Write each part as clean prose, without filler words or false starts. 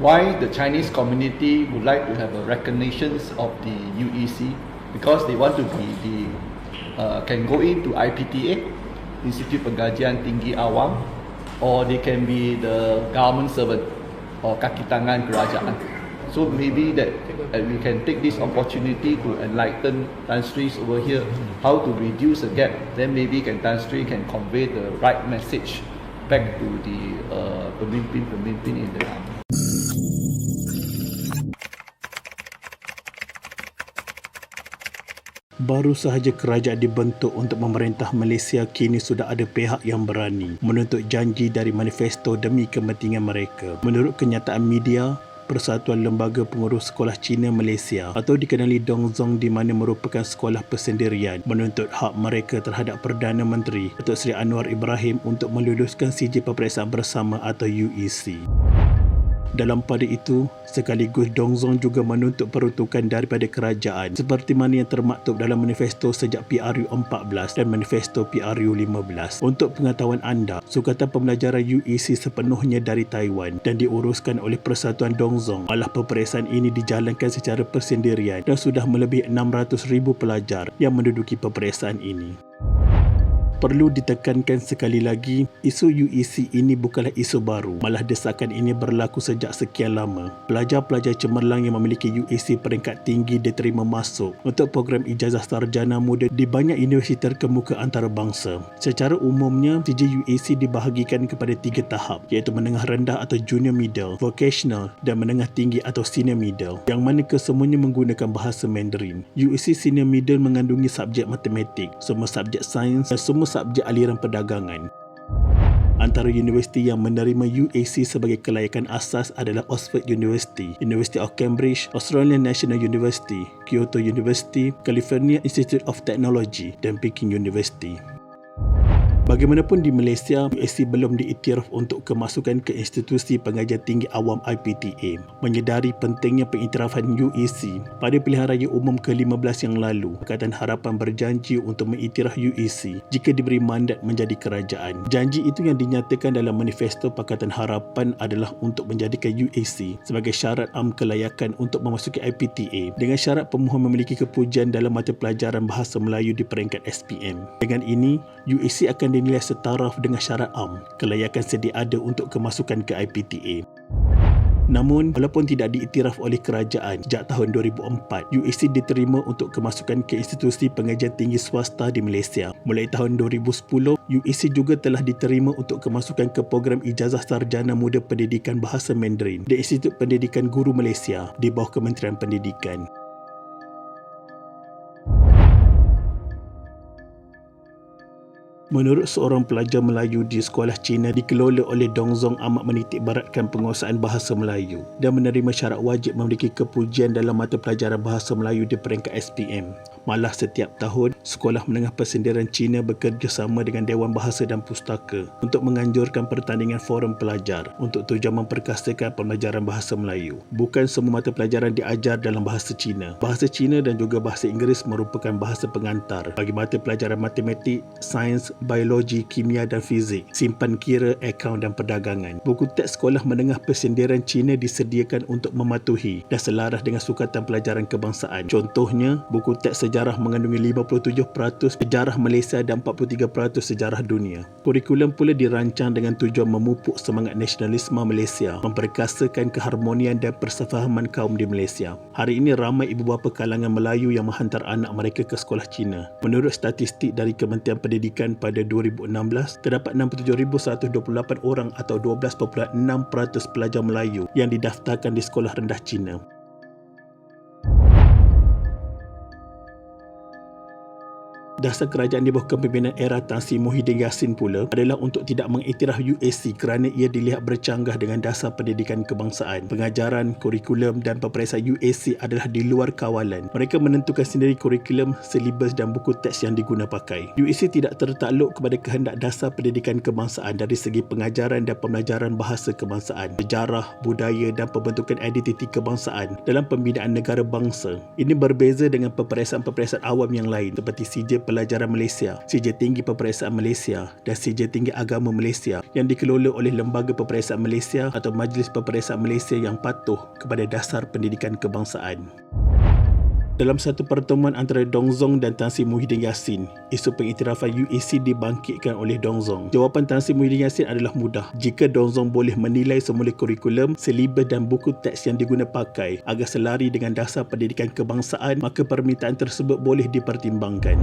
why the Chinese community would like to have a recognition of the UEC, because they want to be can go into IPTA, Institute Pengajian Tinggi Awam, or they can be the government servant or kaki tangan kerajaan. So maybe that we can take this opportunity to enlighten Tan Sri over here how to reduce the gap. Then maybe Tan Sri can convey the right message back to the pemimpin-pemimpin in the army. Baru sahaja kerajaan dibentuk untuk memerintah Malaysia, kini sudah ada pihak yang berani menuntut janji dari manifesto demi kepentingan mereka. Menurut kenyataan media, Persatuan Lembaga Pengurus Sekolah Cina Malaysia atau dikenali Dongzong, di mana merupakan sekolah persendirian, menuntut hak mereka terhadap Perdana Menteri Datuk Seri Anwar Ibrahim untuk meluluskan sijil peperiksaan bersama atau UEC. Dalam pada itu, sekaligus Dongzong juga menuntut peruntukan daripada kerajaan seperti mana yang termaktub dalam manifesto sejak PRU 14 dan manifesto PRU 15. Untuk pengetahuan anda, sukatan pembelajaran UEC sepenuhnya dari Taiwan dan diuruskan oleh Persatuan Dongzong. Malah peperiksaan ini dijalankan secara persendirian dan sudah melebihi 600,000 pelajar yang menduduki peperiksaan ini. Perlu ditekankan sekali lagi, isu UEC ini bukanlah isu baru, malah desakan ini berlaku sejak sekian lama. Pelajar-pelajar cemerlang yang memiliki UEC peringkat tinggi diterima masuk untuk program ijazah sarjana muda di banyak universiti terkemuka antarabangsa. Secara umumnya, sijil UEC dibahagikan kepada 3 tahap, iaitu menengah rendah atau junior middle, vocational dan menengah tinggi atau senior middle, yang mana kesemuanya menggunakan bahasa Mandarin. UEC senior middle mengandungi subjek matematik, semua subjek sains dan semua subjek aliran perdagangan. Antara universiti yang menerima UEC sebagai kelayakan asas adalah Oxford University, University of Cambridge, Australian National University, Kyoto University, California Institute of Technology dan Peking University. Bagaimanapun di Malaysia, UEC belum diiktiraf untuk kemasukan ke Institusi Pengajian Tinggi Awam IPTA. Menyedari pentingnya pengiktirafan UEC, pada pilihan raya umum ke-15 yang lalu, Pakatan Harapan berjanji untuk mengiktiraf UEC jika diberi mandat menjadi kerajaan. Janji itu yang dinyatakan dalam manifesto Pakatan Harapan adalah untuk menjadikan UEC sebagai syarat kelayakan untuk memasuki IPTA dengan syarat pemohon memiliki kepujian dalam mata pelajaran bahasa Melayu di peringkat SPM. Dengan ini, UEC akan dinilai setaraf dengan syarat kelayakan sedia ada untuk kemasukan ke IPTA. Namun, walaupun tidak diiktiraf oleh kerajaan sejak tahun 2004, UEC diterima untuk kemasukan ke institusi pengajian tinggi swasta di Malaysia. Mulai tahun 2010, UEC juga telah diterima untuk kemasukan ke program ijazah sarjana muda pendidikan bahasa Mandarin di Institut Pendidikan Guru Malaysia di bawah Kementerian Pendidikan. Menurut seorang pelajar Melayu di sekolah Cina dikelola oleh Dongzong, amat menitik beratkan penguasaan bahasa Melayu dan menerima syarat wajib memiliki kepujian dalam mata pelajaran bahasa Melayu di peringkat SPM. Malah setiap tahun, Sekolah Menengah Persendirian Cina bekerjasama dengan Dewan Bahasa dan Pustaka untuk menganjurkan pertandingan forum pelajar untuk tujuan memperkasakan pembelajaran bahasa Melayu. Bukan semua mata pelajaran diajar dalam bahasa Cina. Bahasa Cina dan juga bahasa Inggeris merupakan bahasa pengantar bagi mata pelajaran matematik, sains, biologi, kimia dan fizik, simpan kira, akaun dan perdagangan. Buku teks Sekolah Menengah Persendirian Cina disediakan untuk mematuhi dan selaras dengan sukatan pelajaran kebangsaan. Contohnya, buku teks sejarah mengandungi 57% sejarah Malaysia dan 43% sejarah dunia. Kurikulum pula dirancang dengan tujuan memupuk semangat nasionalisme Malaysia, memperkasakan keharmonian dan persefahaman kaum di Malaysia. Hari ini ramai ibu bapa kalangan Melayu yang menghantar anak mereka ke sekolah Cina. Menurut statistik dari Kementerian Pendidikan pada 2016, terdapat 67,128 orang atau 12.6% pelajar Melayu yang didaftarkan di sekolah rendah Cina. Dasar kerajaan di bawah kepimpinan era Tan Sri Muhyiddin Yassin pula adalah untuk tidak mengiktiraf UEC kerana ia dilihat bercanggah dengan dasar pendidikan kebangsaan. Pengajaran, kurikulum dan peperiksaan UEC adalah di luar kawalan. Mereka menentukan sendiri kurikulum, silibus dan buku teks yang diguna pakai. UEC tidak tertakluk kepada kehendak dasar pendidikan kebangsaan dari segi pengajaran dan pembelajaran bahasa kebangsaan, sejarah, budaya dan pembentukan identiti kebangsaan dalam pembinaan negara bangsa. Ini berbeza dengan peperiksaan-peperiksaan awam yang lain seperti sijil Pelajaran Malaysia, Sijil Tinggi Peperiksaan Malaysia dan Sijil Tinggi Agama Malaysia yang dikelola oleh Lembaga Peperiksaan Malaysia atau Majlis Peperiksaan Malaysia yang patuh kepada dasar pendidikan kebangsaan. Dalam satu pertemuan antara Dong Zong dan Tan Sri Muhyiddin Yassin, isu pengiktirafan UEC dibangkitkan oleh Dong Zong. Jawapan Tan Sri Muhyiddin Yassin adalah mudah. Jika Dong Zong boleh menilai semula kurikulum, selibas dan buku teks yang diguna pakai agar selari dengan dasar pendidikan kebangsaan, maka permintaan tersebut boleh dipertimbangkan.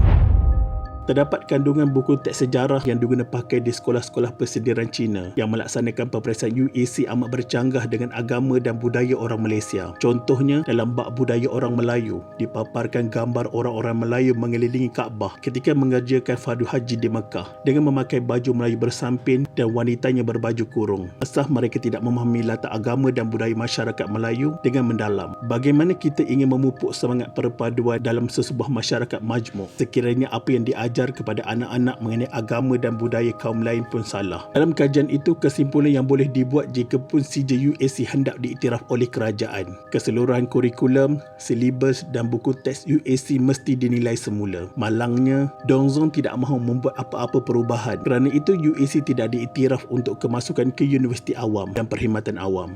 Terdapat kandungan buku teks sejarah yang diguna pakai di sekolah-sekolah persediaan Cina yang melaksanakan peperiksaan UEC amat bercanggah dengan agama dan budaya orang Malaysia. Contohnya, dalam bab budaya orang Melayu, dipaparkan gambar orang-orang Melayu mengelilingi Kaabah ketika mengerjakan fardu haji di Mekah dengan memakai baju Melayu bersampin dan wanitanya berbaju kurung. Asal mereka tidak memahami latar agama dan budaya masyarakat Melayu dengan mendalam. Bagaimana kita ingin memupuk semangat perpaduan dalam sesebuah masyarakat majmuk sekiranya apa yang diajar kepada anak-anak mengenai agama dan budaya kaum lain pun salah. Dalam kajian itu, kesimpulan yang boleh dibuat jika pun sijil UEC hendak diiktiraf oleh kerajaan, keseluruhan kurikulum, silibus dan buku teks UEC mesti dinilai semula. Malangnya, Dong Zong tidak mahu membuat apa-apa perubahan. Kerana itu, UEC tidak diiktiraf untuk kemasukan ke Universiti Awam dan Perkhidmatan Awam.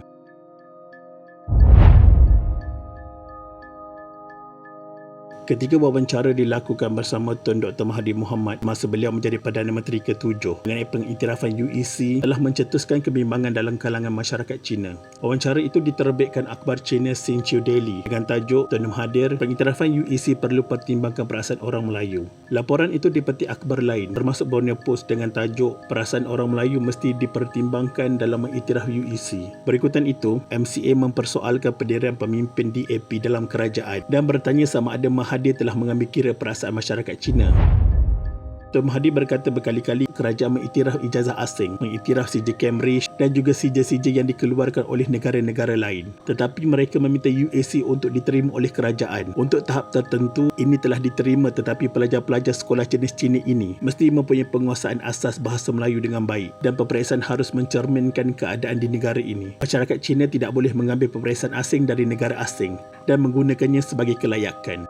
Ketika wawancara dilakukan bersama Tun Dr. Mahathir Mohamad masa beliau menjadi Perdana Menteri ke-7 mengenai pengiktirafan UEC telah mencetuskan kebimbangan dalam kalangan masyarakat Cina. Wawancara itu diterbitkan akhbar China Xinqiu Daily dengan tajuk Tun Mahathir, pengiktirafan UEC perlu pertimbangkan perasaan orang Melayu. Laporan itu dipetik akhbar lain termasuk Borneo Post dengan tajuk Perasaan Orang Melayu mesti dipertimbangkan dalam mengiktiraf UEC. Berikutan itu, MCA mempersoalkan pendirian pemimpin DAP dalam kerajaan dan bertanya sama ada Mahathir telah mengambil kira perasaan masyarakat Cina. Tun Mahathir berkata berkali-kali kerajaan mengiktiraf ijazah asing, mengiktiraf sijil Cambridge dan juga sijil-sijil yang dikeluarkan oleh negara-negara lain. Tetapi mereka meminta UEC untuk diterima oleh kerajaan. Untuk tahap tertentu, ini telah diterima tetapi pelajar-pelajar sekolah jenis Cina ini mesti mempunyai penguasaan asas bahasa Melayu dengan baik dan peperiksaan harus mencerminkan keadaan di negara ini. Masyarakat Cina tidak boleh mengambil peperiksaan asing dari negara asing dan menggunakannya sebagai kelayakan.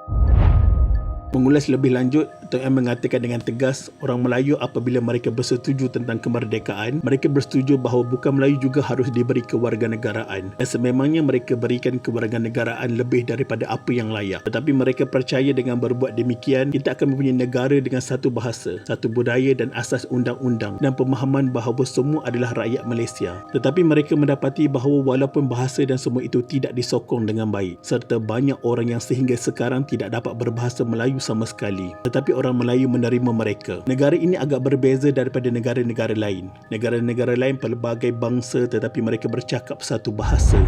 Mengulas lebih lanjut, Tun M mengatakan dengan tegas, orang Melayu apabila mereka bersetuju tentang kemerdekaan, mereka bersetuju bahawa bukan Melayu juga harus diberi kewarganegaraan dan sememangnya mereka berikan kewarganegaraan lebih daripada apa yang layak. Tetapi mereka percaya dengan berbuat demikian, kita akan mempunyai negara dengan satu bahasa, satu budaya dan asas undang-undang dan pemahaman bahawa semua adalah rakyat Malaysia. Tetapi mereka mendapati bahawa walaupun bahasa dan semua itu tidak disokong dengan baik, serta banyak orang yang sehingga sekarang tidak dapat berbahasa Melayu sama sekali, tetapi orang Melayu menerima mereka. Negara ini agak berbeza daripada negara-negara lain. Negara-negara lain pelbagai bangsa tetapi mereka bercakap satu bahasa.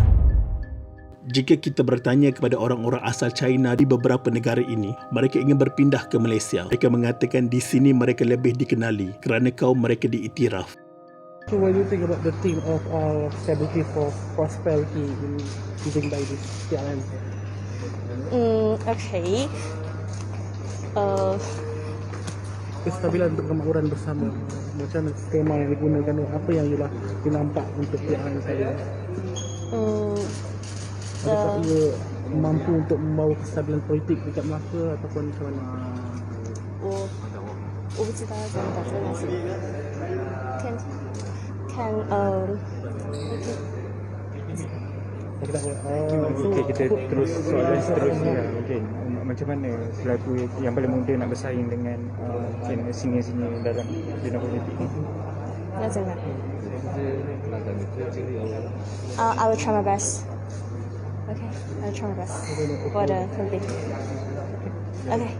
Jika kita bertanya kepada orang-orang asal China di beberapa negara ini, mereka ingin berpindah ke Malaysia. Mereka mengatakan di sini mereka lebih dikenali kerana kaum mereka diiktiraf. So what do you think about the theme of stability for prosperity in using by this PLN? Okay. Kestabilan untuk kemakmuran bersama. Macam tema yang digunakan, apa yang dinampak untuk PLN saya? Adakah ia mampu untuk membawa kestabilan politik dekat Melaka ataupun macam mana? 我不知道要怎么打这个东西。看Saya tak boleh. Okey, kita terus soalan seterusnya. Okey, macam mana selaku yang paling muda nak bersaing dengan senior-senior dalam dunia politik ni? 要怎么？I will try my best. Okay, I will try my best for the Olympic. Okay,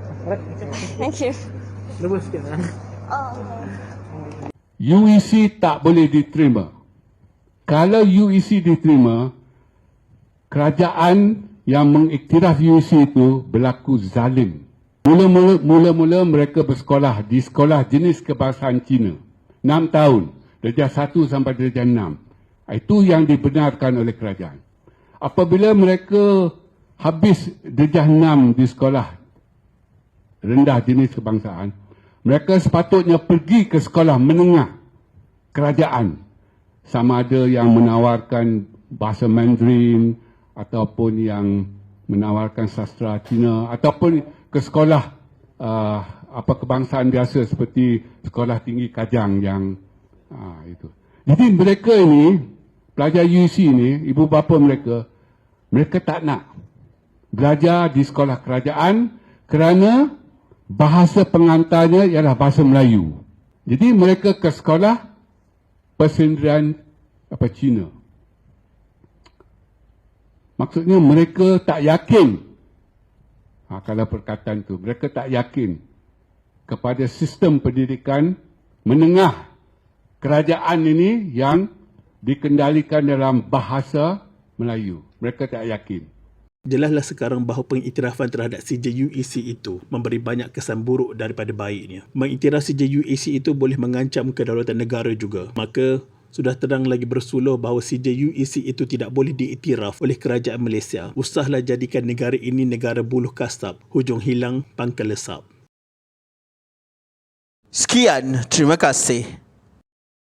thank you. Nervous sikit lah. UEC tak boleh diterima. Kalau UEC diterima, kerajaan yang mengiktiraf UEC itu berlaku zalim. Mula-mula mereka bersekolah di sekolah jenis kebangsaan Cina. 6 tahun, darjah 1 sampai darjah 6. Itu yang dibenarkan oleh kerajaan. Apabila mereka habis darjah 6 di sekolah rendah jenis kebangsaan, mereka sepatutnya pergi ke sekolah menengah kerajaan. Sama ada yang menawarkan bahasa Mandarin ataupun yang menawarkan sastra Cina ataupun ke sekolah kebangsaan biasa seperti Sekolah Tinggi Kajang yang itu. Jadi mereka ini, pelajar UEC ini, ibu bapa mereka tak nak belajar di sekolah kerajaan kerana bahasa pengantarnya ialah bahasa Melayu. Jadi mereka ke sekolah persendirian Cina. Maksudnya mereka tak yakin, kalau perkataan tu, mereka tak yakin kepada sistem pendidikan menengah kerajaan ini yang dikendalikan dalam bahasa Melayu. Mereka tak yakin. Jelaslah sekarang bahawa pengiktirafan terhadap CJ UEC itu memberi banyak kesan buruk daripada baiknya. Mengiktiraf CJ UEC itu boleh mengancam kedaulatan negara juga. Maka sudah terang lagi bersuluh bahawa CJ UEC itu tidak boleh diiktiraf oleh kerajaan Malaysia. Usahlah jadikan negara ini negara buluh kasap, hujung hilang pangkal lesap. Sekian, terima kasih.